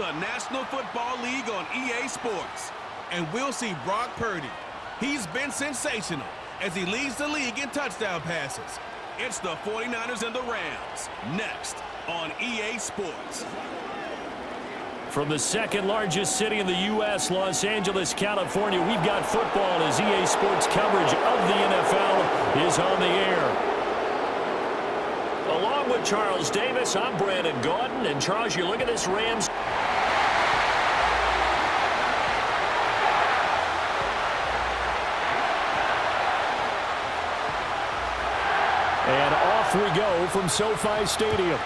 The National Football League on EA Sports. And we'll see Brock Purdy. He's been sensational as he leads the league in touchdown passes. It's the 49ers and the Rams, next on EA Sports. From the second largest city in the U.S., Los Angeles, California, we've got football as EA Sports coverage of the NFL is on the air. Along with Charles Davis, I'm Brandon Gaudin. And Charles, you look at this Rams. And off we go from SoFi Stadium.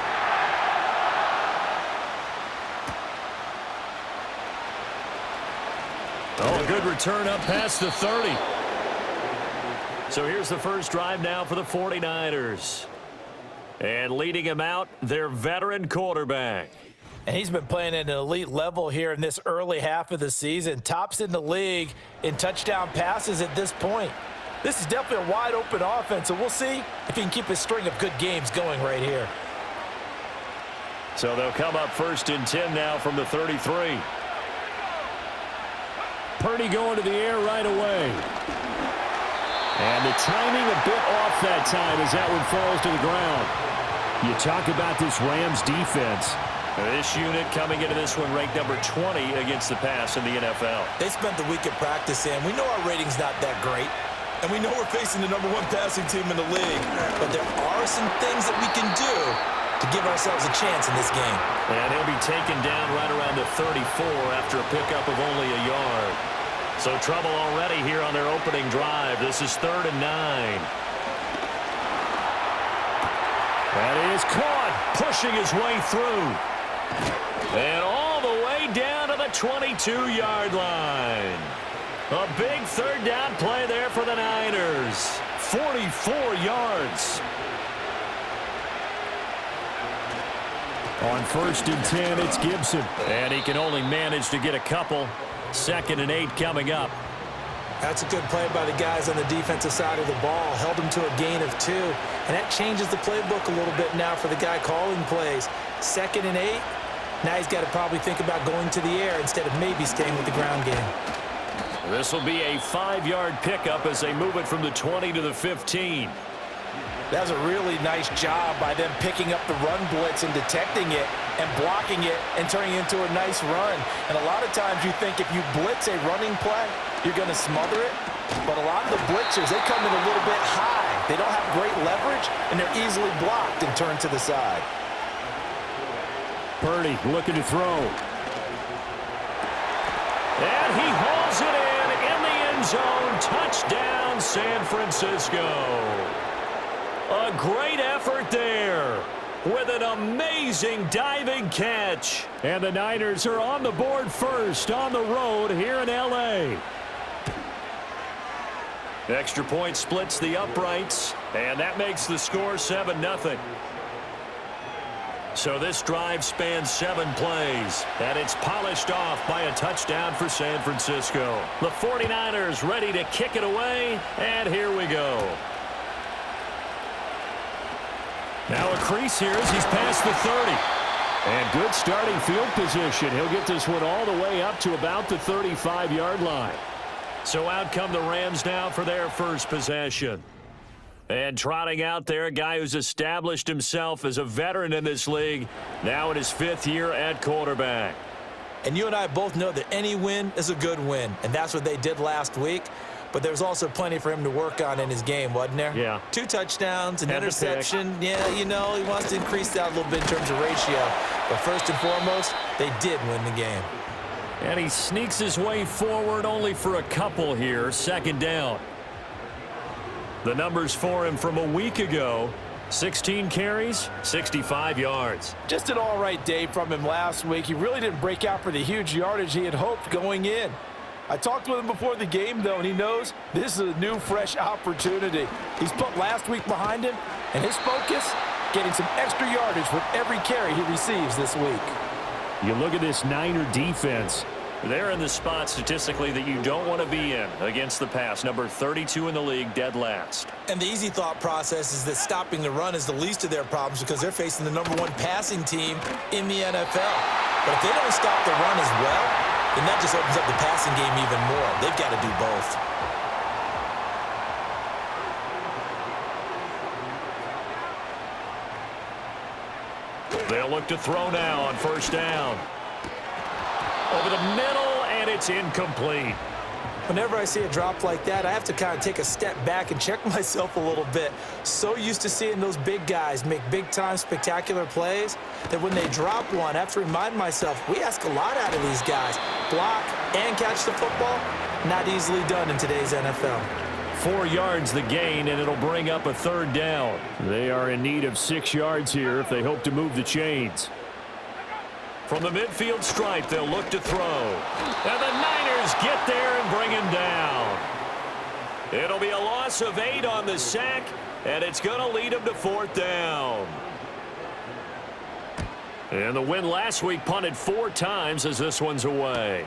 Oh, a good return up past the 30. So here's the first drive now for the 49ers. And leading him out, their veteran quarterback. And he's been playing at an elite level here in this early half of the season. Tops in the league in touchdown passes at this point. This is definitely a wide-open offense, so we'll see if he can keep his string of good games going right here. So they'll come up 1st and 10 now from the 33. Purdy going to the air right away. And the timing a bit off that time as that one falls to the ground. You talk about this Rams defense. This unit coming into this one ranked number 20 against the pass in the NFL. They spent the week at practice, and we know our rating's not that great. And we know we're facing the number 1 passing team in the league. But there are some things that we can do to give ourselves a chance in this game. And he'll be taken down right around the 34 after a pickup of only a yard. So trouble already here on their opening drive. This is 3rd and 9. That is caught, pushing his way through. And all the way down to the 22-yard line. A big 3rd down play there for the Niners. 44 yards. On 1st and 10, it's Gibson. And he can only manage to get a couple. 2nd and 8 coming up. That's a good play by the guys on the defensive side of the ball. Held him to a gain of 2. And that changes the playbook a little bit now for the guy calling plays. 2nd and 8. Now he's got to probably think about going to the air instead of maybe staying with the ground game. This will be a 5-yard pickup as they move it from the 20 to the 15. That was a really nice job by them picking up the run blitz and detecting it and blocking it and turning it into a nice run. And a lot of times you think if you blitz a running play, you're going to smother it. But a lot of the blitzers, they come in a little bit high. They don't have great leverage, and they're easily blocked and turned to the side. Purdy looking to throw. And he hauls it in the end zone. Touchdown, San Francisco. A great effort there with an amazing diving catch. And the Niners are on the board first on the road here in L.A. Extra point splits the uprights, and that makes the score 7-0. So this drive spans 7 plays, and it's polished off by a touchdown for San Francisco. The 49ers ready to kick it away, and here we go. Now a crease here as he's past the 30. And good starting field position. He'll get this one all the way up to about the 35-yard line. So out come the Rams now for their first possession. And trotting out there, a guy who's established himself as a veteran in this league, now in his 5th year at quarterback. And you and I both know that any win is a good win, and that's what they did last week. But there's also plenty for him to work on in his game, wasn't there? Yeah. 2 touchdowns, an interception. Yeah, you know, he wants to increase that a little bit in terms of ratio. But first and foremost, they did win the game. And he sneaks his way forward only for a couple here. 2nd down. The numbers for him from a week ago. 16 carries, 65 yards. Just an all-right day from him last week. He really didn't break out for the huge yardage he had hoped going in. I talked with him before the game, though, and he knows this is a new, fresh opportunity. He's put last week behind him, and his focus, getting some extra yardage with every carry he receives this week. You look at this Niner defense. They're in the spot statistically that you don't want to be in against the pass. Number 32 in the league, dead last. And the easy thought process is that stopping the run is the least of their problems because they're facing the number 1 passing team in the NFL. But if they don't stop the run as well, then that just opens up the passing game even more. They've got to do both. They'll look to throw now on first down. Over the middle, and it's incomplete. Whenever I see a drop like that, I have to kind of take a step back and check myself a little bit. So used to seeing those big guys make big-time spectacular plays that when they drop one, I have to remind myself, we ask a lot out of these guys. Block and catch the football, not easily done in today's NFL. 4 yards the gain, and it'll bring up a third down. They are in need of 6 yards here if they hope to move the chains. From the midfield stripe, they'll look to throw. And the Niners get there and bring him down. It'll be a loss of 8 on the sack, and it's going to lead them to 4th down. And the win last week punted 4 times as this one's away.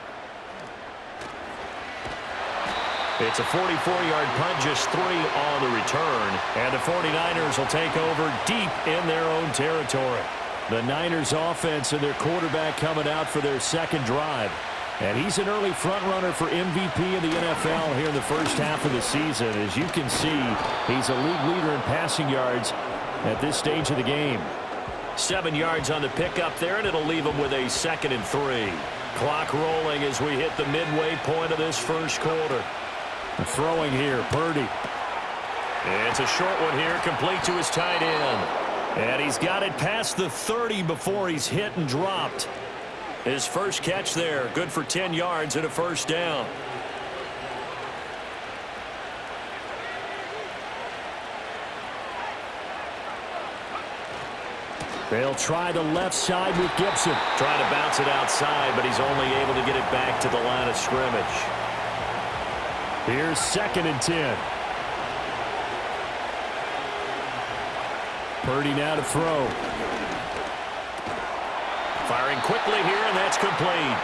It's a 44-yard punt, just 3 on the return. And the 49ers will take over deep in their own territory. The Niners offense and their quarterback coming out for their second drive. And he's an early front runner for MVP in the NFL here in the first half of the season. As you can see, he's a league leader in passing yards at this stage of the game. 7 yards on the pickup there, and it'll leave him with a 2nd and 3. Clock rolling as we hit the midway point of this first quarter. Throwing here, Purdy. It's a short one here, complete to his tight end. And he's got it past the 30 before he's hit and dropped. His first catch there, good for 10 yards and a first down. They'll try the left side with Gibson. Trying to bounce it outside, but he's only able to get it back to the line of scrimmage. Here's 2nd and 10. Purdy now to throw. Firing quickly here, and that's complete.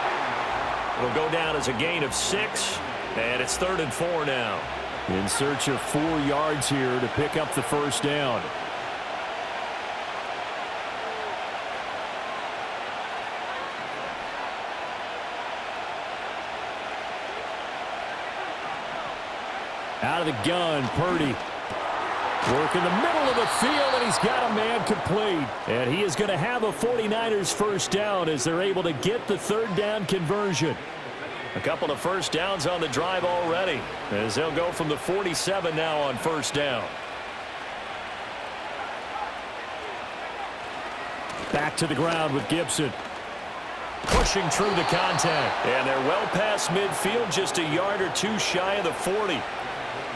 It'll go down as a gain of 6, and it's 3rd and 4 now. In search of 4 yards here to pick up the first down. Out of the gun, Purdy. Work in the middle of the field, and he's got a man complete. And he is going to have a 49ers first down as they're able to get the 3rd down conversion. A couple of first downs on the drive already, as they'll go from the 47 now on first down. Back to the ground with Gibson. Pushing through the contact. And they're well past midfield, just a yard or 2 shy of the 40.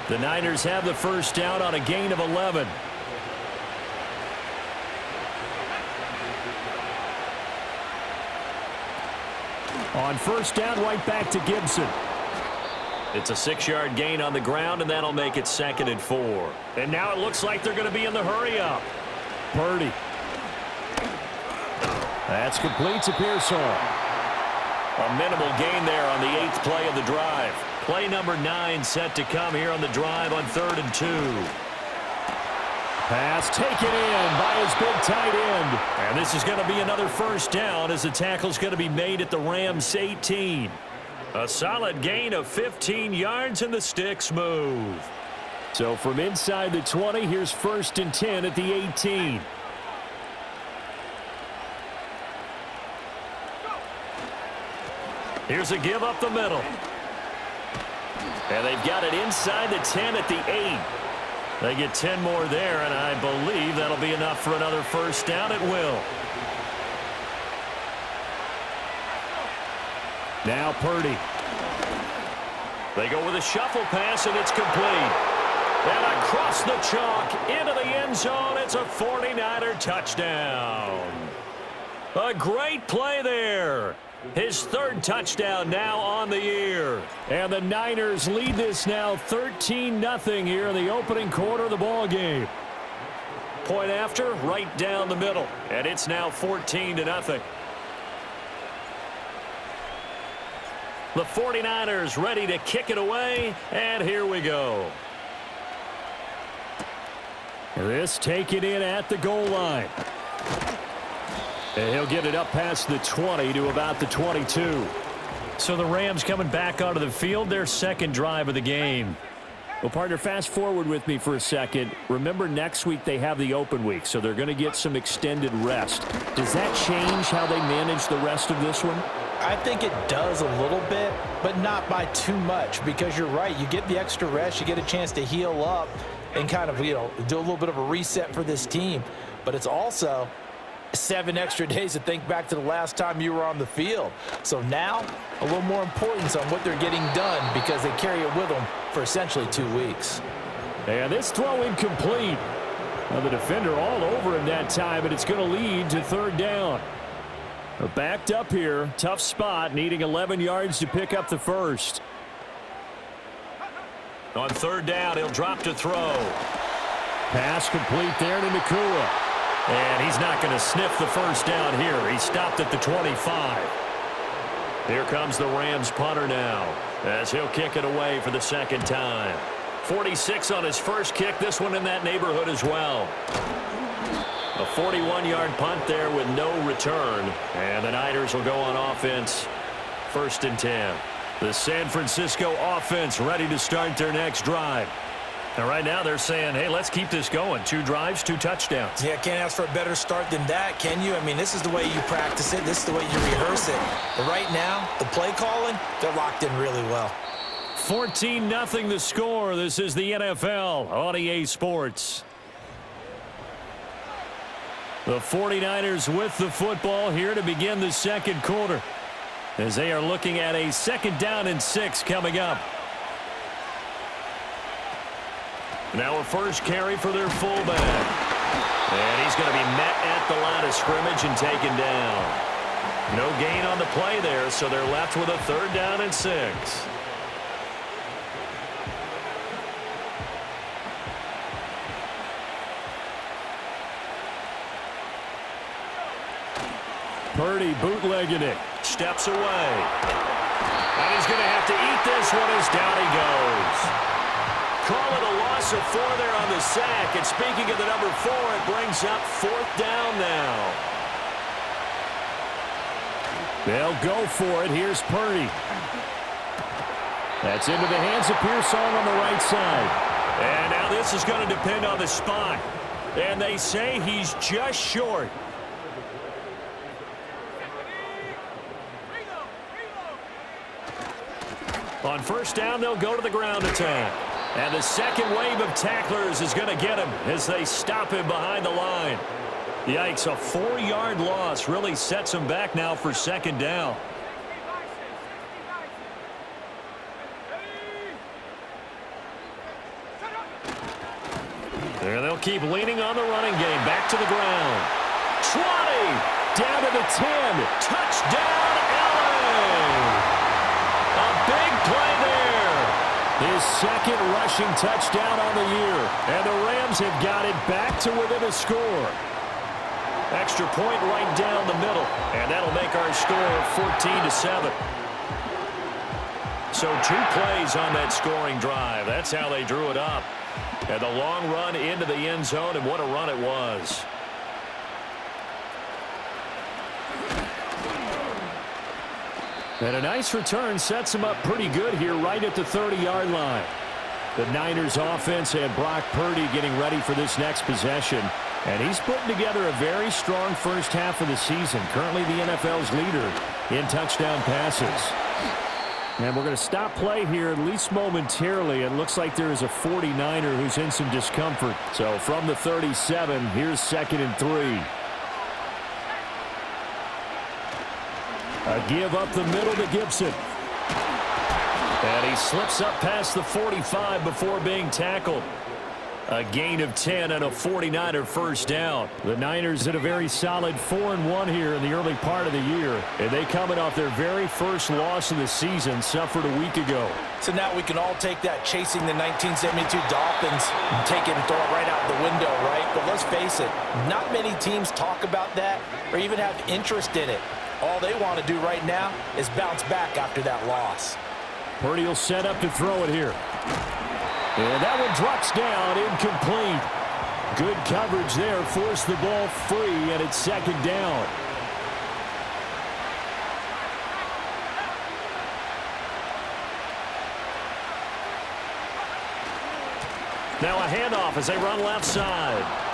The Niners have the first down on a gain of 11. On first down, right back to Gibson. It's a 6-yard gain on the ground, and that'll make it 2nd and 4. And now it looks like they're going to be in the hurry-up. Purdy. That's complete to Pearsall. A minimal gain there on the 8th play of the drive. Play number 9 set to come here on the drive on 3rd and 2. Pass taken in by his big tight end. And this is going to be another first down as the tackle's going to be made at the Rams' 18. A solid gain of 15 yards and the sticks move. So from inside the 20, here's 1st and 10 at the 18. Here's a give up the middle. And they've got it inside the 10 at the 8. They get 10 more there, and I believe that'll be enough for another first down. It will. Now Purdy. They go with a shuffle pass, and it's complete. And across the chalk into the end zone, it's a 49er touchdown. A great play there. His 3rd touchdown now on the year. And the Niners lead this now 13-0 here in the opening quarter of the ball game. Point after, right down the middle. And it's now 14-0. The 49ers ready to kick it away, and here we go. This taken in at the goal line. And he'll get it up past the 20 to about the 22. So the Rams coming back onto the field, their second drive of the game. Well, partner, fast forward with me for a second. Remember, next week they have the open week, so they're going to get some extended rest. Does that change how they manage the rest of this one? I think it does a little bit, but not by too much, because you're right. You get the extra rest, you get a chance to heal up and kind of, do a little bit of a reset for this team. But it's also 7 extra days to think back to the last time you were on the field. So now, a little more importance on what they're getting done because they carry it with them for essentially 2 weeks. And this throw incomplete. Now the defender all over him that time, and it's going to lead to third down. They're backed up here. Tough spot, needing 11 yards to pick up the first. On third down, he'll drop to throw. Pass complete there to Nakua. And he's not going to sniff the first down here. He stopped at the 25. Here comes the Rams punter now, as he'll kick it away for the second time. 46 on his first kick, this one in that neighborhood as well. A 41-yard punt there with no return. And the Niners will go on offense, 1st and 10. The San Francisco offense ready to start their next drive. And right now they're saying, hey, let's keep this going. 2 drives, 2 touchdowns. Yeah, can't ask for a better start than that, can you? I mean, this is the way you practice it. This is the way you rehearse it. But right now, the play calling, they're locked in really well. 14-0 the score. This is the NFL on EA Sports. The 49ers with the football here to begin the second quarter, as they are looking at a 2nd down and 6 coming up. Now a first carry for their fullback. And he's going to be met at the line of scrimmage and taken down. No gain on the play there, so they're left with a 3rd down and 6. Purdy bootlegging it. Steps away. And he's going to have to eat this one as down he goes. Call it a loss of 4 there on the sack. And speaking of the number 4, it brings up 4th down now. They'll go for it. Here's Purdy. That's into the hands of Pearson on the right side. And now this is going to depend on the spot. And they say he's just short. On 1st down, they'll go to the ground attack. And the second wave of tacklers is going to get him as they stop him behind the line. Yikes, a 4-yard loss really sets him back now for 2nd down. There they'll keep leaning on the running game. Back to the ground. 20, down to the 10. Touchdown, LA! A big play there. His 2nd rushing touchdown on the year. And the Rams have got it back to within a score. Extra point right down the middle. And that'll make our score 14-7. So 2 plays on that scoring drive. That's how they drew it up. And the long run into the end zone, and what a run it was. And a nice return sets him up pretty good here right at the 30-yard line. The Niners offense and Brock Purdy getting ready for this next possession. And he's putting together a very strong first half of the season. Currently the NFL's leader in touchdown passes. And we're going to stop play here at least momentarily. It looks like there is a 49er who's in some discomfort. So from the 37, here's 2nd and 3. A give up the middle to Gibson. And he slips up past the 45 before being tackled. A gain of 10 and a 49er first down. The Niners at a very solid 4-1 here in the early part of the year. And they coming off their very first loss of the season, suffered a week ago. So now we can all take that chasing the 1972 Dolphins and take it and throw it right out the window, right? But let's face it, not many teams talk about that or even have interest in it. All they want to do right now is bounce back after that loss. Purdy will set up to throw it here. And that one drops down, incomplete. Good coverage there, forced the ball free, and it's 2nd down. Now a handoff as they run left side.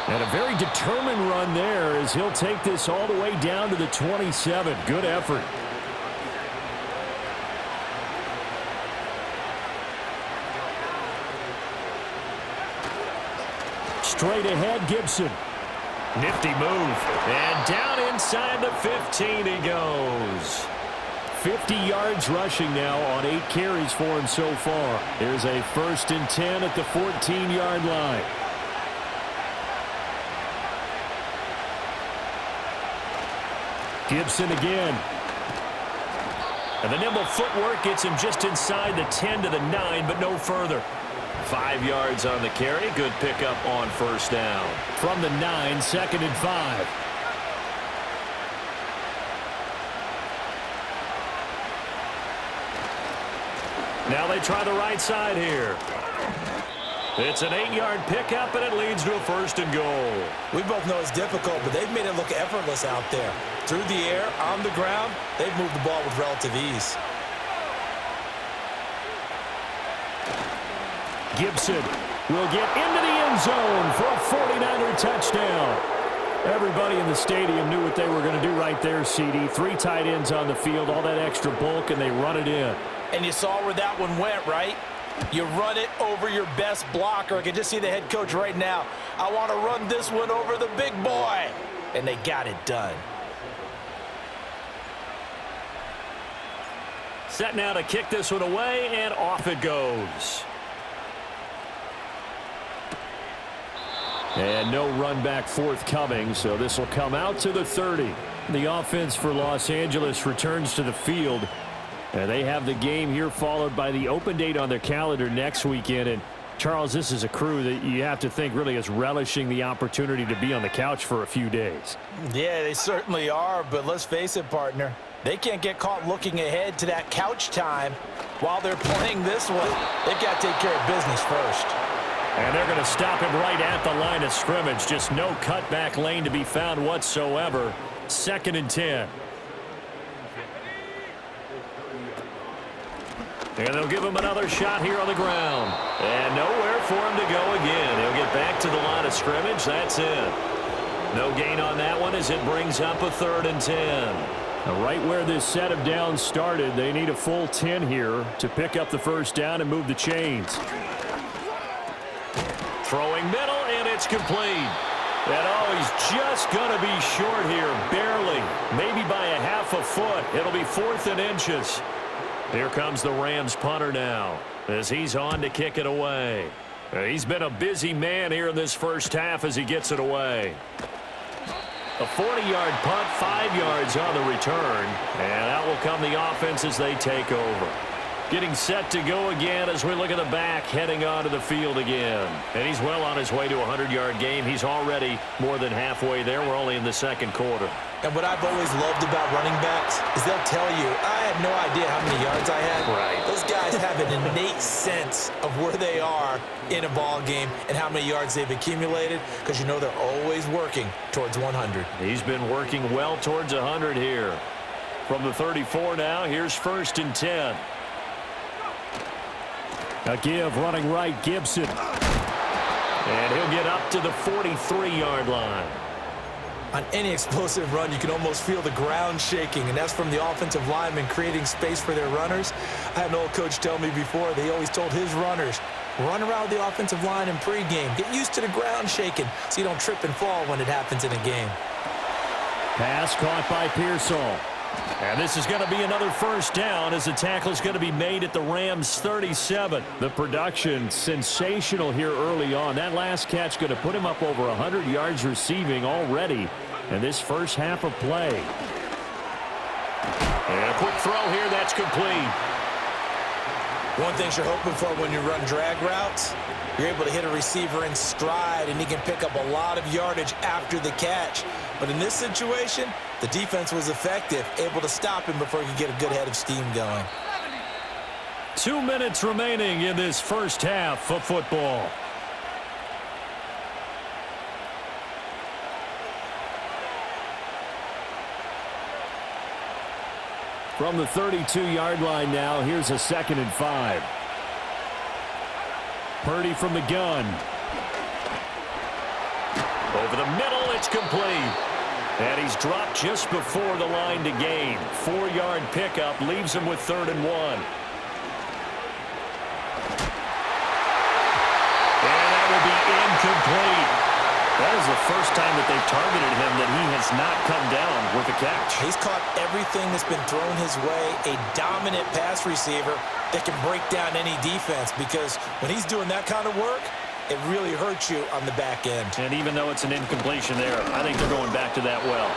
And a very determined run there as he'll take this all the way down to the 27. Good effort. Straight ahead, Gibson. Nifty move. And down inside the 15 he goes. 50 yards rushing now on 8 carries for him so far. Here's a 1st and 10 at the 14-yard line. Gibson again. And the nimble footwork gets him just inside the 10 to the 9, but no further. 5 yards on the carry. Good pickup on 1st down. From the 9, 2nd and 5. Now they try the right side here. It's an 8-yard pickup, and it leads to a 1st and goal. We both know it's difficult, but they've made it look effortless out there. Through the air, on the ground, they've moved the ball with relative ease. Gibson will get into the end zone for a 49er touchdown. Everybody in the stadium knew what they were going to do right there, CD. 3 tight ends on the field, all that extra bulk, and they run it in. And you saw where that one went, right? You run it over your best blocker. I can just see the head coach right now. I want to run this one over the big boy. And they got it done. Set now to kick this one away, and off it goes. And no run back forthcoming, so this will come out to the 30. The offense for Los Angeles returns to the field. And they have the game here followed by the open date on their calendar next weekend. And, Charles, this is a crew that you have to think really is relishing the opportunity to be on the couch for a few days. Yeah, they certainly are, but let's face it, partner. They can't get caught looking ahead to that couch time while they're playing this one. They've got to take care of business first. And they're going to stop him right at the line of scrimmage. Just no cutback lane to be found whatsoever. 2nd and 10. And they'll give him another shot here on the ground. And nowhere for him to go again. He'll get back to the line of scrimmage. That's it. No gain on that one as it brings up a 3rd and 10. Now, right where this set of downs started, they need a full 10 here to pick up the 1st down and move the chains. Throwing middle, and it's complete. And oh, he's just going to be short here, barely. Maybe by a half a foot. It'll be 4th and inches. Here comes the Rams punter now as he's on to kick it away. He's been a busy man here in this first half as he gets it away. A 40-yard punt, 5 yards on the return, and out will come the offense as they take over. Getting set to go again as we look at the back heading onto the field again. And he's well on his way to a 100-yard game. He's already more than halfway there. We're only in the 2nd quarter. And what I've always loved about running backs is they'll tell you, I had no idea how many yards I had. Right. Those guys have an innate sense of where they are in a ball game and how many yards they've accumulated because you know they're always working towards 100. He's been working well towards 100 here. From the 34 now, here's 1st and 10. A give running right, Gibson. And he'll get up to the 43-yard line. On any explosive run, you can almost feel the ground shaking, and that's from the offensive linemen creating space for their runners. I had an old coach tell me before, they always told his runners, run around the offensive line in pregame. Get used to the ground shaking so you don't trip and fall when it happens in a game. Pass caught by Pearsall. And this is going to be another 1st down as the tackle is going to be made at the Rams' 37. The production sensational here early on. That last catch going to put him up over 100 yards receiving already in this first half of play. And a quick throw here. That's complete. One thing you're hoping for when you run drag routes, you're able to hit a receiver in stride, and he can pick up a lot of yardage after the catch. But in this situation, the defense was effective, able to stop him before he could get a good head of steam going. 2 minutes remaining in this first half of football. From the 32-yard line now, here's a 2nd and 5. Purdy from the gun. Over the middle, it's complete. And he's dropped just before the line to gain. 4-yard pickup leaves him with 3rd and 1. And that will be incomplete. That is the first time that they've targeted him that he has not come down with a catch. He's caught everything that's been thrown his way. A dominant pass receiver that can break down any defense, because when he's doing that kind of work, it really hurts you on the back end. And even though it's an incompletion there, I think they're going back to that well.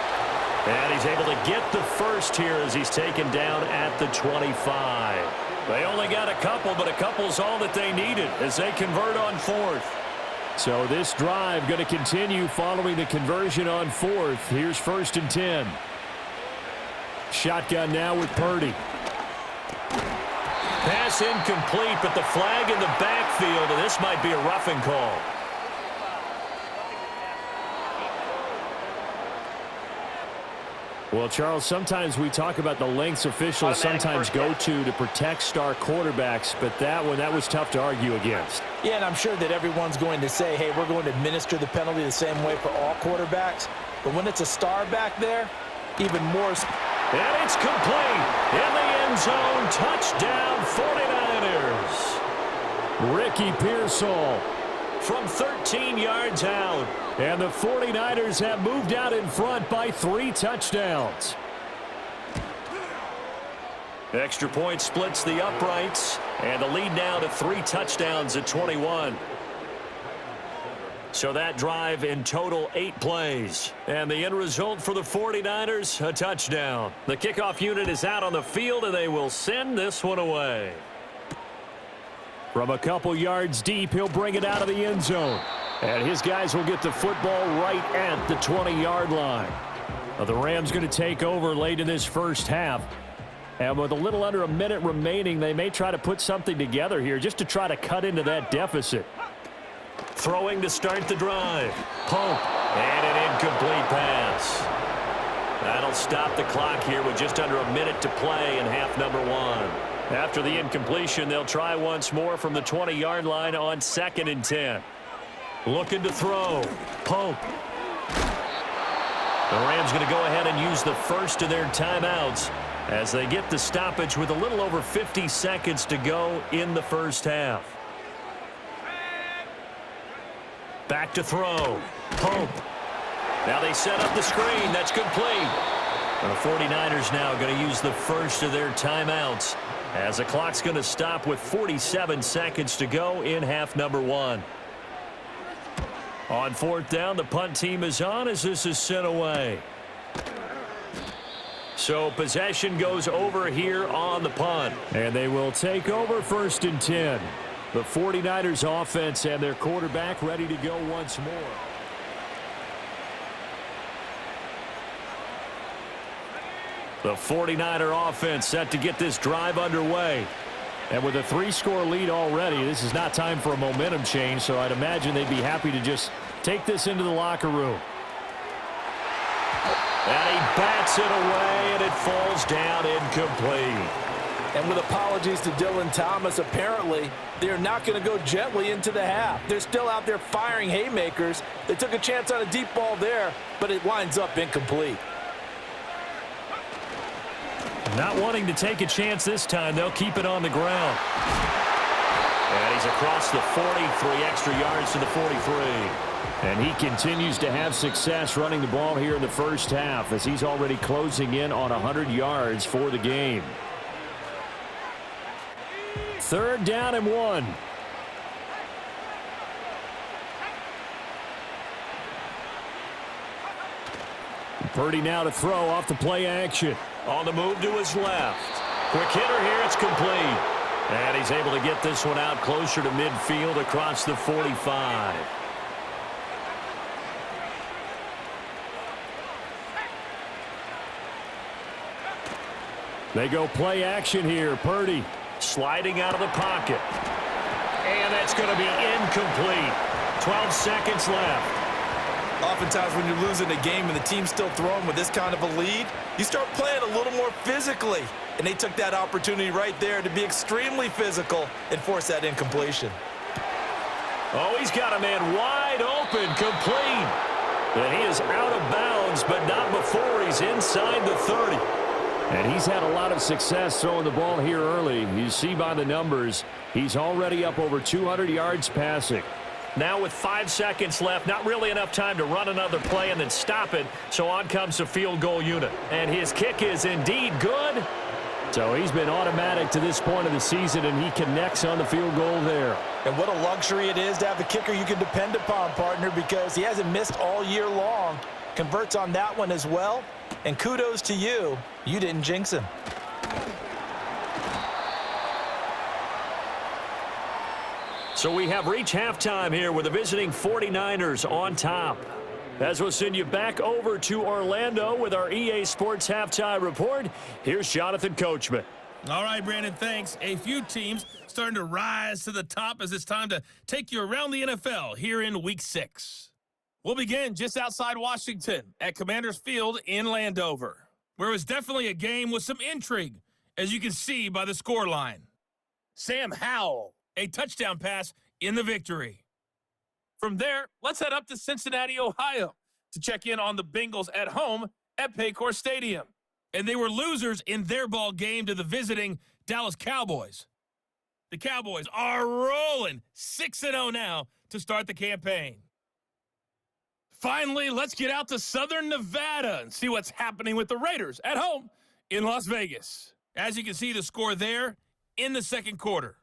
And he's able to get the first here as he's taken down at the 25. They only got a couple, but a couple's all that they needed as they convert on 4th. So this drive going to continue following the conversion on 4th. Here's 1st and 10. Shotgun now with Purdy. Pass incomplete, but the flag in the backfield, and this might be a roughing call. Well, Charles, sometimes we talk about the lengths officials sometimes go to protect star quarterbacks, but that was tough to argue against. Yeah, and I'm sure that everyone's going to say, hey, we're going to administer the penalty the same way for all quarterbacks. But when it's a star back there, even more. And it's complete. In the end zone, touchdown 49ers. Ricky Pearsall from 13 yards out. And the 49ers have moved out in front by 3 touchdowns. Extra point splits the uprights. And the lead now to 3 touchdowns at 21. So that drive in total 8 plays. And the end result for the 49ers, a touchdown. The kickoff unit is out on the field, and they will send this one away. From a couple yards deep, he'll bring it out of the end zone. And his guys will get the football right at the 20-yard line. Now, the Rams going to take over late in this first half. And with a little under a minute remaining, they may try to put something together here just to try to cut into that deficit. Throwing to start the drive. Pope. And an incomplete pass. That'll stop the clock here with just under a minute to play in half number 1. After the incompletion, they'll try once more from the 20-yard line on 2nd and 10. Looking to throw. Pope. The Rams going to go ahead and use the first of their timeouts as they get the stoppage with a little over 50 seconds to go in the first half. Back to throw. Pope. Now they set up the screen. That's complete. And the 49ers now going to use the first of their timeouts as the clock's going to stop with 47 seconds to go in half number 1. On 4th down, the punt team is on as this is sent away. So possession goes over here on the punt. And they will take over 1st and 10. The 49ers offense and their quarterback ready to go once more. The 49er offense set to get this drive underway. And with a 3-score lead already, this is not time for a momentum change, so I'd imagine they'd be happy to just take this into the locker room. And he bats it away, and it falls down incomplete. And with apologies to Dylan Thomas, apparently they're not going to go gently into the half. They're still out there firing haymakers. They took a chance on a deep ball there, but it winds up incomplete. Not wanting to take a chance this time, they'll keep it on the ground. And he's across the 40, 3 extra yards to the 43. And he continues to have success running the ball here in the first half as he's already closing in on 100 yards for the game. 3rd down and 1. Purdy now to throw off the play action. On the move to his left. Quick hitter here, it's complete. And he's able to get this one out closer to midfield across the 45. They go play action here. Purdy sliding out of the pocket. And that's going to be incomplete. 12 seconds left. Oftentimes when you're losing a game and the team's still throwing with this kind of a lead, you start playing a little more physically. And they took that opportunity right there to be extremely physical and force that incompletion. Oh, he's got a man wide open, complete. And he is out of bounds, but not before he's inside the 30. And he's had a lot of success throwing the ball here early. You see by the numbers, he's already up over 200 yards passing. Now with 5 seconds left, not really enough time to run another play and then stop it. So on comes the field goal unit. And his kick is indeed good. So he's been automatic to this point of the season, and he connects on the field goal there. And what a luxury it is to have a kicker you can depend upon, partner, because he hasn't missed all year long. Converts on that one as well. And kudos to you. You didn't jinx him. So we have reached halftime here with the visiting 49ers on top. As we'll send you back over to Orlando with our EA Sports Halftime Report, here's Jonathan Coachman. All right, Brandon, thanks. A few teams starting to rise to the top as it's time to take you around the NFL here in Week 6. We'll begin just outside Washington at Commanders Field in Landover, where it was definitely a game with some intrigue, as you can see by the scoreline. Sam Howell, a touchdown pass in the victory. From there, let's head up to Cincinnati, Ohio, to check in on the Bengals at home at Paycor Stadium. And they were losers in their ball game to the visiting Dallas Cowboys. The Cowboys are rolling 6-0 now to start the campaign. Finally, let's get out to Southern Nevada and see what's happening with the Raiders at home in Las Vegas. As you can see, the score there in the second quarter.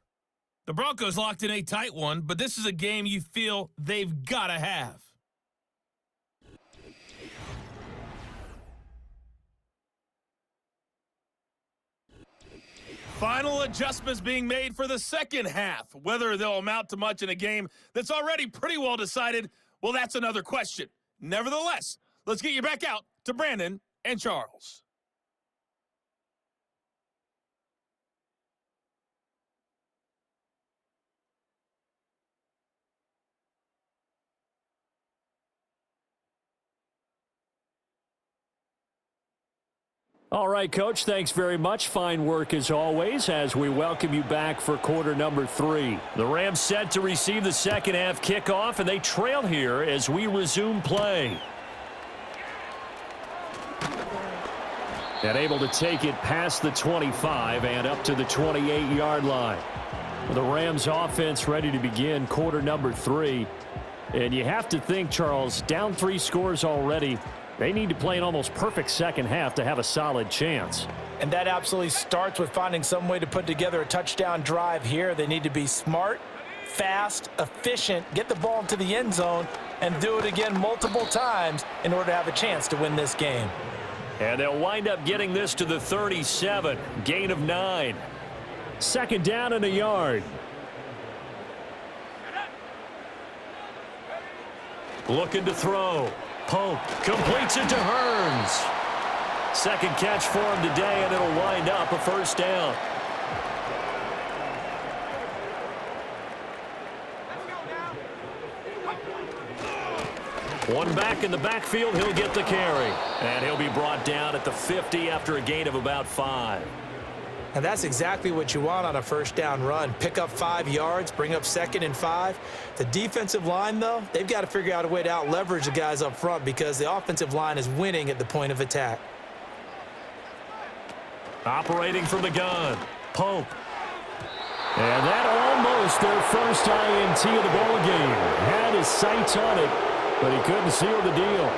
The Broncos locked in a tight one, but this is a game you feel they've got to have. Final adjustments being made for the second half. Whether they'll amount to much in a game that's already pretty well decided, well, that's another question. Nevertheless, let's get you back out to Brandon and Charles. All right, Coach, thanks very much. Fine work as always as we welcome you back for quarter number 3. The Rams set to receive the second half kickoff, and they trail here as we resume play. And able to take it past the 25 and up to the 28-yard line. The Rams offense ready to begin quarter number 3. And you have to think, Charles, down 3 scores already. They need to play an almost perfect second half to have a solid chance. And that absolutely starts with finding some way to put together a touchdown drive here. They need to be smart, fast, efficient, get the ball into the end zone, and do it again multiple times in order to have a chance to win this game. And they'll wind up getting this to the 37, gain of 9. Second down and a yard. Looking to throw. Pope completes it to Hearns. Second catch for him today, and it'll wind up a first down. One back in the backfield, he'll get the carry. And he'll be brought down at the 50 after a gain of about 5. And that's exactly what you want on a first down run. Pick up 5 yards, bring up 2nd and 5. The defensive line, though, they've got to figure out a way to out-leverage the guys up front because the offensive line is winning at the point of attack. Operating from the gun, Pope. And that almost their first INT of the ball game. Had his sights on it, but he couldn't seal the deal.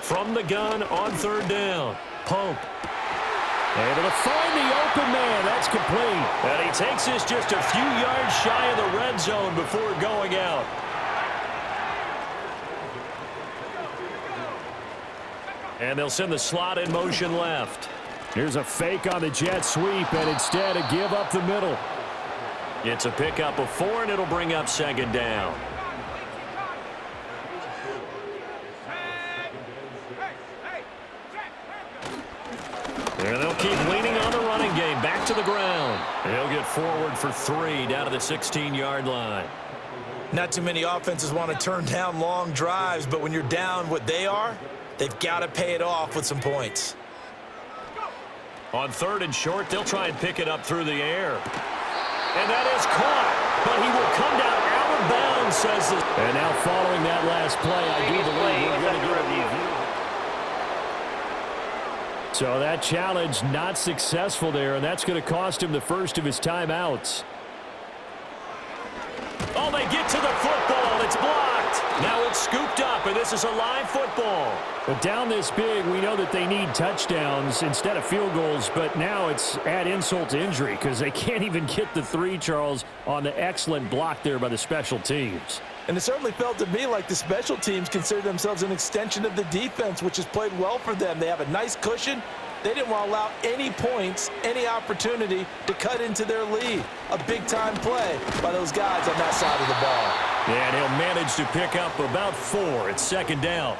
From the gun on third down, Pope. Able to find the open man. That's complete. And he takes this just a few yards shy of the red zone before going out. And they'll send the slot in motion left. Here's a fake on the jet sweep, and instead a give up the middle. It's a pickup of 4, and it'll bring up second down. And they'll keep leaning on the running game. Back to the ground. He'll get forward for 3 down to the 16-yard line. Not too many offenses want to turn down long drives, but when you're down what they are, they've got to pay it off with some points. On 3rd and short, they'll try and pick it up through the air. And that is caught, but he will come down out of bounds, says this. And now following that last play, I do believe we're going to get a review. So that challenge not successful there, and that's going to cost him the first of his timeouts. Oh, they get to the football. It's blocked. Now it's scooped up, and this is a live football. But down this big, we know that they need touchdowns instead of field goals, but now it's add insult to injury because they can't even get the 3, Charles, on the excellent block there by the special teams. And it certainly felt to me like the special teams consider themselves an extension of the defense, which has played well for them. They have a nice cushion. They didn't want to allow any points, any opportunity to cut into their lead. A big-time play by those guys on that side of the ball. Yeah, and he'll manage to pick up about 4. It's 2nd down.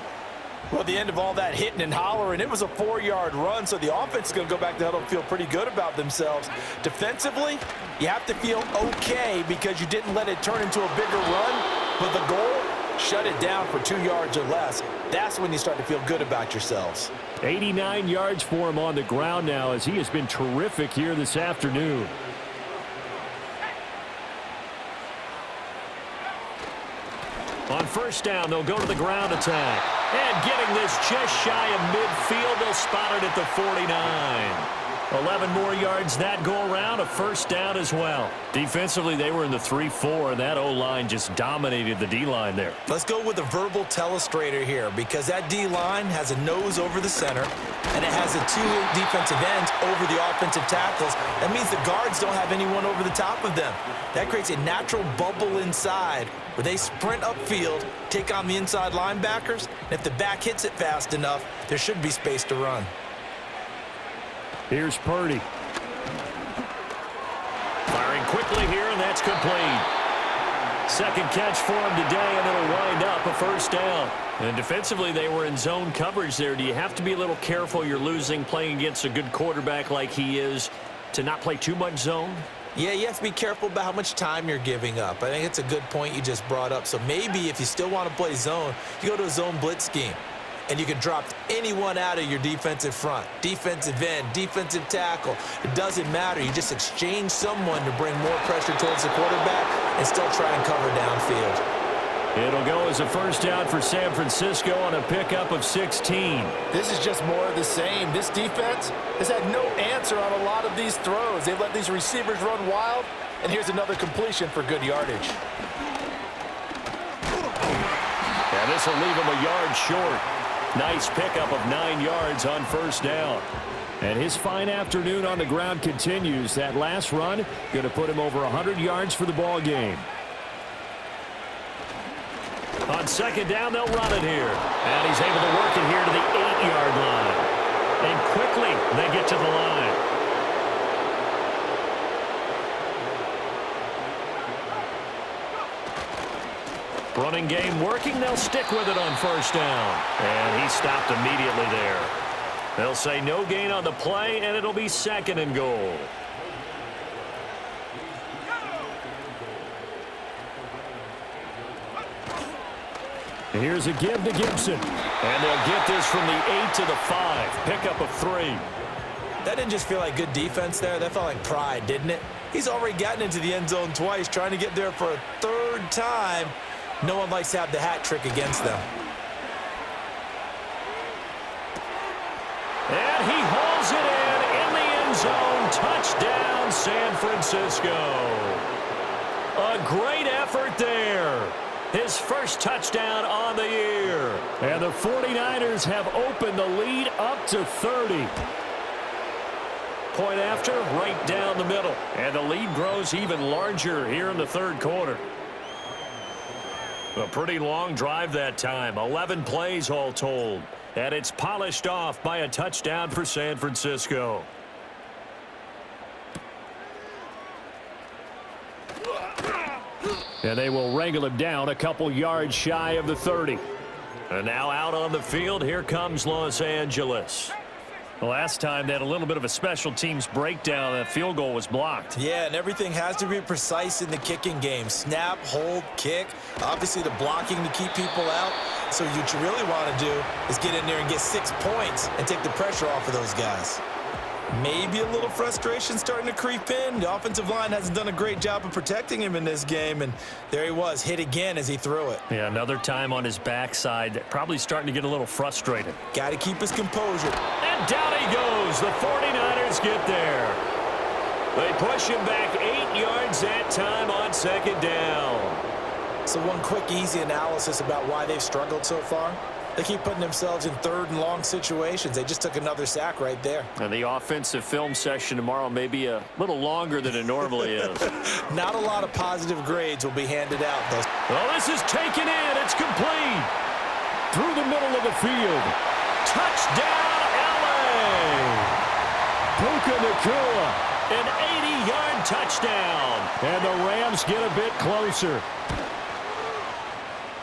Well, at the end of all that hitting and hollering, it was a 4-yard run, so the offense is going to go back to the huddle and feel pretty good about themselves. Defensively, you have to feel okay because you didn't let it turn into a bigger run, but the goal, shut it down for 2 yards or less. That's when you start to feel good about yourselves. 89 yards for him on the ground now as he has been terrific here this afternoon. On 1st down, they'll go to the ground attack. And getting this just shy of midfield, they'll spot it at the 49. 11 more yards that go around, a 1st down as well. Defensively, they were in the 3-4, and that O-line just dominated the D-line there. Let's go with a verbal telestrator here because that D-line has a nose over the center, and it has a 2 defensive ends over the offensive tackles. That means the guards don't have anyone over the top of them. That creates a natural bubble inside where they sprint upfield, take on the inside linebackers, and if the back hits it fast enough, there should be space to run. Here's Purdy. Firing quickly here, and that's complete. 2nd catch for him today, and it'll wind up a 1st down. And defensively, they were in zone coverage there. Do you have to be a little careful you're losing playing against a good quarterback like he is to not play too much zone? Yeah, you have to be careful about how much time you're giving up. I think it's a good point you just brought up. So maybe if you still want to play zone, you go to a zone blitz scheme. And you can drop anyone out of your defensive front, defensive end, defensive tackle. It doesn't matter. You just exchange someone to bring more pressure towards the quarterback and still try and cover downfield. It'll go as a 1st down for San Francisco on a pickup of 16. This is just more of the same. This defense has had no answer on a lot of these throws. They've let these receivers run wild, and here's another completion for good yardage. And this will leave him a yard short. Nice pickup of 9 yards on 1st down. And his fine afternoon on the ground continues. That last run going to put him over 100 yards for the ball game. On 2nd down, they'll run it here. And he's able to work it here to the 8-yard line. And quickly, they get to the line. Running game working. They'll stick with it on 1st down. And he stopped immediately there. They'll say no gain on the play, and it'll be 2nd and goal. Here's a give to Gibson. And they'll get this from the 8 to the 5. Pickup of 3. That didn't just feel like good defense there. That felt like pride, didn't it? He's already gotten into the end zone twice, trying to get there for a 3rd time. No one likes to have the hat trick against them. And he hauls it in the end zone. Touchdown, San Francisco. A great effort there. His 1st touchdown on the year. And the 49ers have opened the lead up to 30. Point after, right down the middle. And the lead grows even larger here in the 3rd quarter. A pretty long drive that time. 11 plays all told. And it's polished off by a touchdown for San Francisco. And they will wrangle him down a couple yards shy of the 30. And now out on the field, here comes Los Angeles. The last time they had a little bit of a special teams breakdown. That field goal was blocked. Yeah, and everything has to be precise in the kicking game. Snap, hold, kick. Obviously, the blocking to keep people out. So what you really want to do is get in there and get 6 points and take the pressure off of those guys. Maybe a little frustration starting to creep in. The offensive line hasn't done a great job of protecting him in this game, and there he was, hit again as he threw it. Yeah, another time on his backside, probably starting to get a little frustrated. Got to keep his composure. And down he goes. The 49ers get there. They push him back 8 yards that time on second down. So one quick, easy analysis about why they've struggled so far. They keep putting themselves in third and long situations. They just took another sack right there. And the offensive film session tomorrow may be a little longer than it normally is. Not a lot of positive grades will be handed out, though. Well, this is taken in. It's complete. Through the middle of the field. Touchdown, L.A. Puka Nacua. An 80-yard touchdown. And the Rams get a bit closer.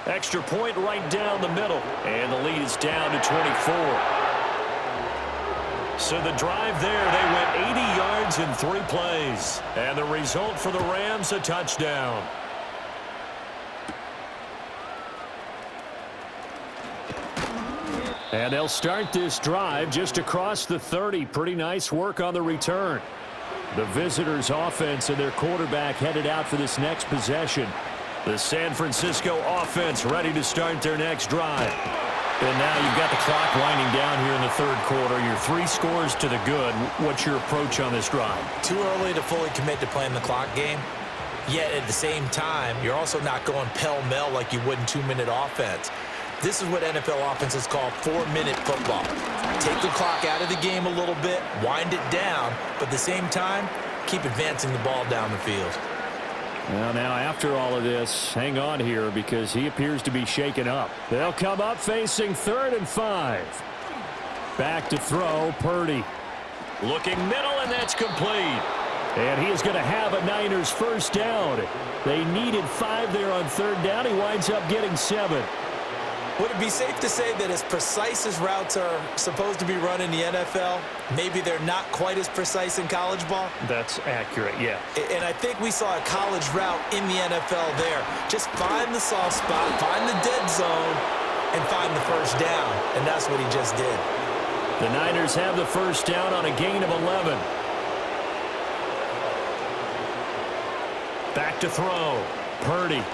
Extra point right down the middle. And the lead is down to 24. So the drive there, they went 80 yards in 3 plays. And the result for the Rams, a touchdown. And they'll start this drive just across the 30. Pretty nice work on the return. The visitors' offense and their quarterback headed out for this next possession. The San Francisco offense ready to start their next drive. And now you've got the clock winding down here in the third quarter. You're 3 scores to the good. What's your approach on this drive? Too early to fully commit to playing the clock game. Yet at the same time, you're also not going pell-mell like you would in 2-minute offense. This is what NFL offenses call 4-minute football. Take the clock out of the game a little bit, wind it down, but at the same time, keep advancing the ball down the field. Well, now after all of this, hang on here because he appears to be shaken up. They'll come up facing 3rd and 5. Back to throw, Purdy. Looking middle, and that's complete. And he is going to have a Niners first down. They needed 5 there on 3rd down. He winds up getting 7. Would it be safe to say that as precise as routes are supposed to be run in the NFL, maybe they're not quite as precise in college ball? That's accurate, yeah. And I think we saw a college route in the NFL there. Just find the soft spot, find the dead zone, and find the first down. And that's what he just did. The Niners have the first down on a gain of 11. Back to throw. Purdy.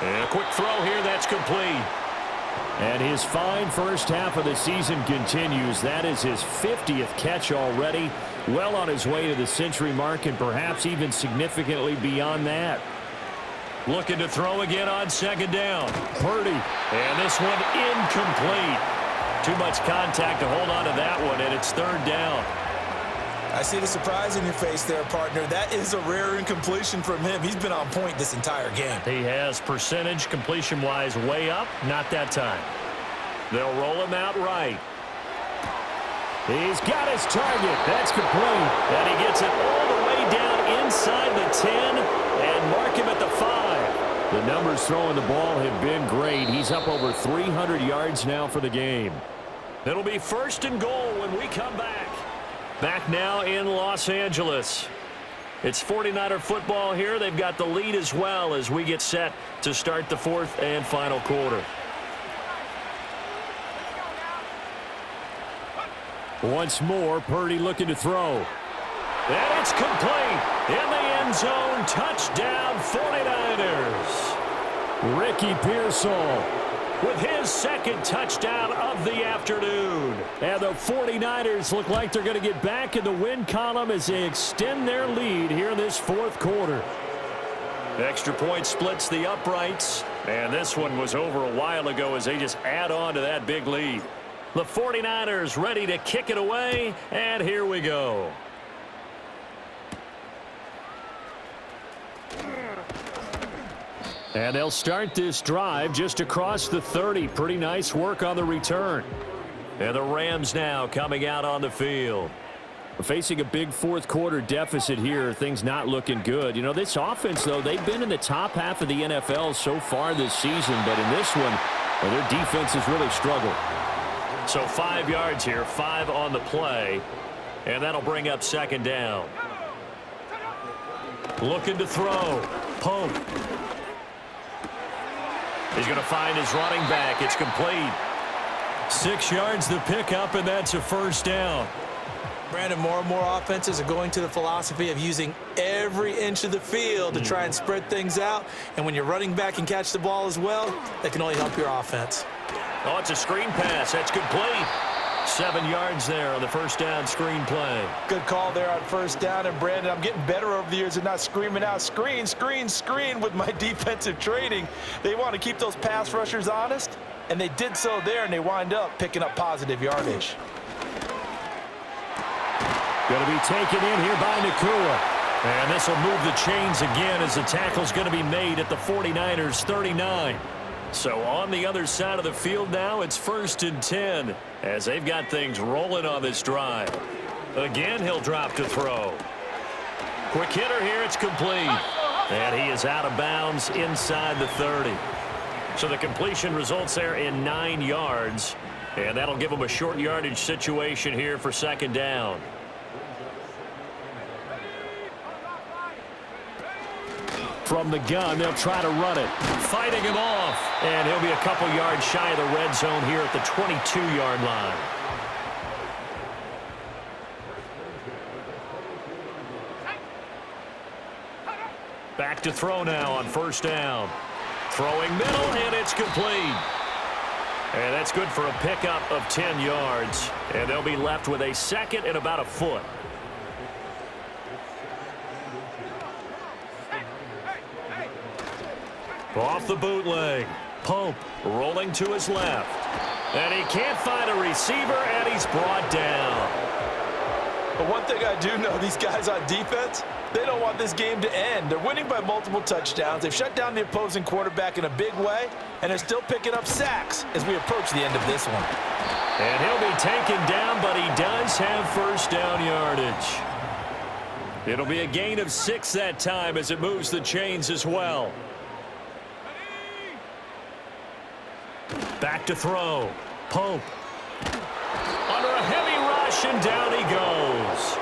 And a quick throw here, that's complete. And his fine first half of the season continues. That is his 50th catch already. Well on his way to the century mark and perhaps even significantly beyond that. Looking to throw again on second down. Purdy. And this one incomplete. Too much contact to hold on to that one, and it's 3rd down. I see the surprise in your face there, partner. That is a rare incompletion from him. He's been on point this entire game. He has percentage completion-wise way up. Not that time. They'll roll him out right. He's got his target. That's complete. And he gets it all the way down inside the 10 and mark him at the 5. The numbers throwing the ball have been great. He's up over 300 yards now for the game. It'll be 1st and goal when we come back. Back now in Los Angeles. It's 49er football here. They've got the lead as well as we get set to start the 4th and final quarter. Once more, Purdy looking to throw. And it's complete. In the end zone, touchdown 49ers. Ricky Pearsall with his 2nd touchdown of the afternoon. And the 49ers look like they're going to get back in the win column as they extend their lead here in this 4th quarter. Extra point splits the uprights. And this one was over a while ago as they just add on to that big lead. The 49ers ready to kick it away. And here we go. And they'll start this drive just across the 30. Pretty nice work on the return. And the Rams now coming out on the field. Facing a big 4th quarter deficit here. Things not looking good. You know, this offense, though, they've been in the top half of the NFL so far this season. But in this one, well, their defense has really struggled. So 5 yards here, 5 on the play. And that'll bring up 2nd down. Looking to throw. Pope. He's going to find his running back. It's complete. 6 yards the pickup, and that's a first down. Brandon, more and more offenses are going to the philosophy of using every inch of the field to try and spread things out. And when you're running back and catch the ball as well, that can only help your offense. Oh, it's a screen pass. That's complete. 7 yards there on the first down screen play. Good call there on first down. And, Brandon, I'm getting better over the years and not screaming out screen, screen, screen with my defensive training. They want to keep those pass rushers honest, and they did so there, and they wind up picking up positive yardage. Going to be taken in here by Nakua. And this will move the chains again as the tackle's going to be made at the 49ers 39. So on the other side of the field now, it's 1st and 10 as they've got things rolling on this drive. Again, he'll drop to throw. Quick hitter here, it's complete. And he is out of bounds inside the 30. So the completion results there in 9 yards. And that'll give him a short yardage situation here for 2nd down. From the gun, they'll try to run it. Fighting him off. And he'll be a couple yards shy of the red zone here at the 22-yard line. Back to throw now on 1st down. Throwing middle, and it's complete. And that's good for a pickup of 10 yards. And they'll be left with a 2nd and about a foot. Off the bootleg. Pope rolling to his left. And he can't find a receiver, and he's brought down. But one thing I do know, these guys on defense, they don't want this game to end. They're winning by multiple touchdowns. They've shut down the opposing quarterback in a big way, and they're still picking up sacks as we approach the end of this one. And he'll be taken down, but he does have 1st down yardage. It'll be a gain of 6 that time as it moves the chains as well. Back to throw. Pope. Under a heavy rush, and down he goes.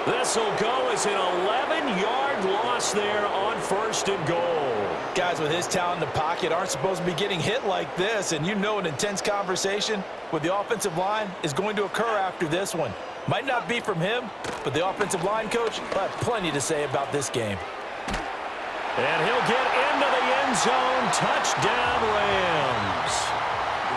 This will go as an 11-yard loss there on 1st and goal. Guys with his talent in the pocket aren't supposed to be getting hit like this, and you know an intense conversation with the offensive line is going to occur after this one. Might not be from him, but the offensive line coach will have plenty to say about this game. And he'll get into the end zone. Touchdown, Rams.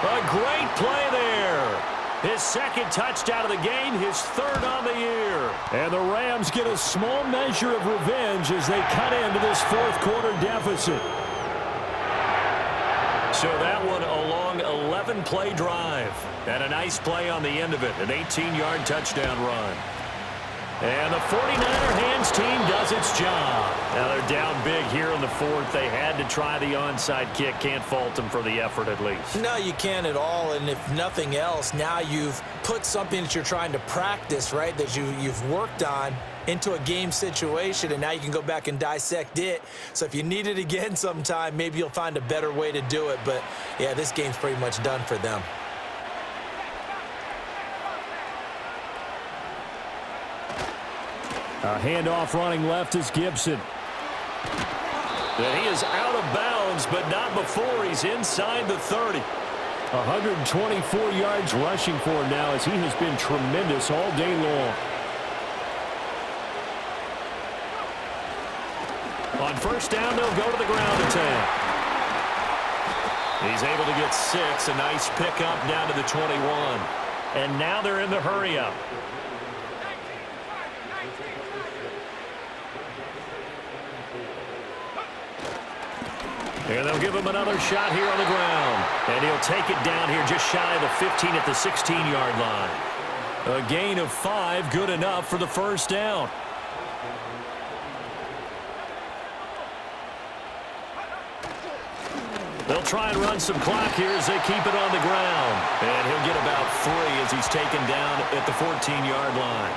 A great play there. His 2nd touchdown of the game, his 3rd on the year. And the Rams get a small measure of revenge as they cut into this 4th quarter deficit. So that one a long 11-play drive. And a nice play on the end of it, an 18-yard touchdown run. And the 49er hands team does its job. Now they're down big here in the 4th. They had to try the onside kick. Can't fault them for the effort at least. No, you can't at all. And if nothing else, now you've put something that you're trying to practice, right, that you've worked on into a game situation, and now you can go back and dissect it. So if you need it again sometime, maybe you'll find a better way to do it. But, yeah, this game's pretty much done for them. A handoff running left is Gibson. And he is out of bounds, but not before he's inside the 30. 124 yards rushing for him now as he has been tremendous all day long. On 1st down, they'll go to the ground attack. He's able to get 6, a nice pickup down to the 21. And now they're in the hurry-up. And they'll give him another shot here on the ground. And he'll take it down here just shy of the 15 at the 16-yard line. A gain of 5, good enough for the 1st down. They'll try and run some clock here as they keep it on the ground. And he'll get about 3 as he's taken down at the 14-yard line.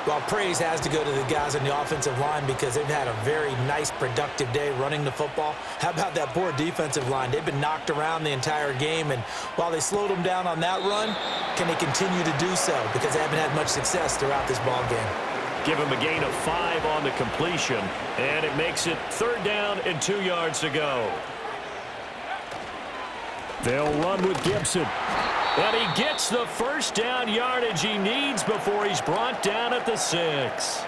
Well, praise has to go to the guys on the offensive line because they've had a very nice, productive day running the football. How about that poor defensive line? They've been knocked around the entire game, and while they slowed them down on that run, can they continue to do so? Because they haven't had much success throughout this ball game. Give him a gain of 5 on the completion, and it makes it 3rd down and 2 yards to go. They'll run with Gibson. And he gets the first down yardage he needs before he's brought down at the 6.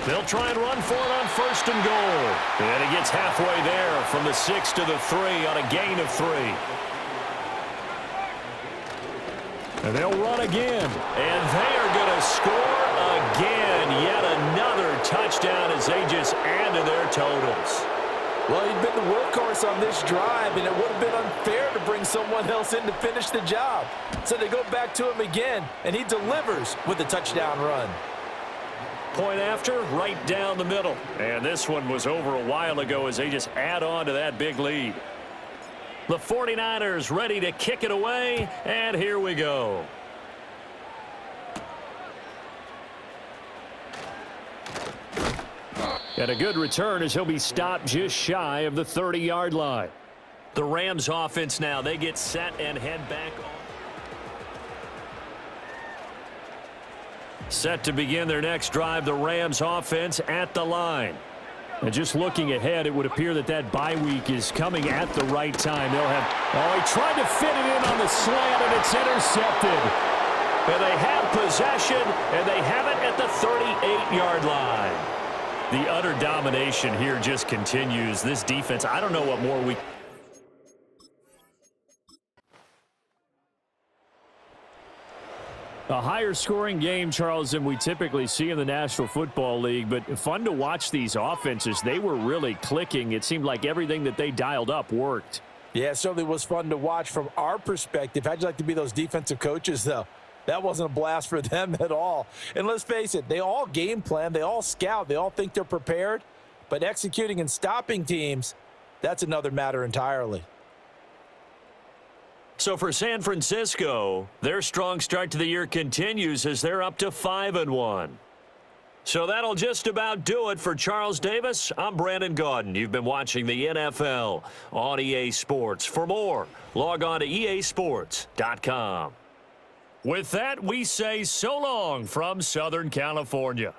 They'll try and run for it on 1st and goal. And he gets halfway there from the 6 to the 3 on a gain of 3. And they'll run again. And they are going to score again. Yet another touchdown as they just add to their totals. Well, he'd been the workhorse on this drive, and it would have been unfair to bring someone else in to finish the job. So they go back to him again, and he delivers with a touchdown run. Point after, right down the middle. And this one was over a while ago as they just add on to that big lead. The 49ers ready to kick it away, and here we go. And a good return as he'll be stopped just shy of the 30-yard line. The Rams offense now, they get set and head back. Set to begin their next drive, the Rams offense at the line. And just looking ahead, it would appear that that bye week is coming at the right time. They'll have, oh, he tried to fit it in on the slant, and it's intercepted. And they have possession, and they have it at the 38-yard line. The utter domination here just continues. This defense, I don't know what more we... A higher scoring game, Charles, than we typically see in the National Football League, but fun to watch these offenses. They were really clicking. It seemed like everything that they dialed up worked. Yeah, it certainly was fun to watch from our perspective. How'd you like to be those defensive coaches, though? That wasn't a blast for them at all. And let's face it, they all game plan, they all scout, they all think they're prepared, but executing and stopping teams, that's another matter entirely. So for San Francisco, their strong start to the year continues as they're up to 5-1. So that'll just about do it for Charles Davis. I'm Brandon Gaudin. You've been watching the NFL on EA Sports. For more, log on to easports.com. With that, we say so long from Southern California.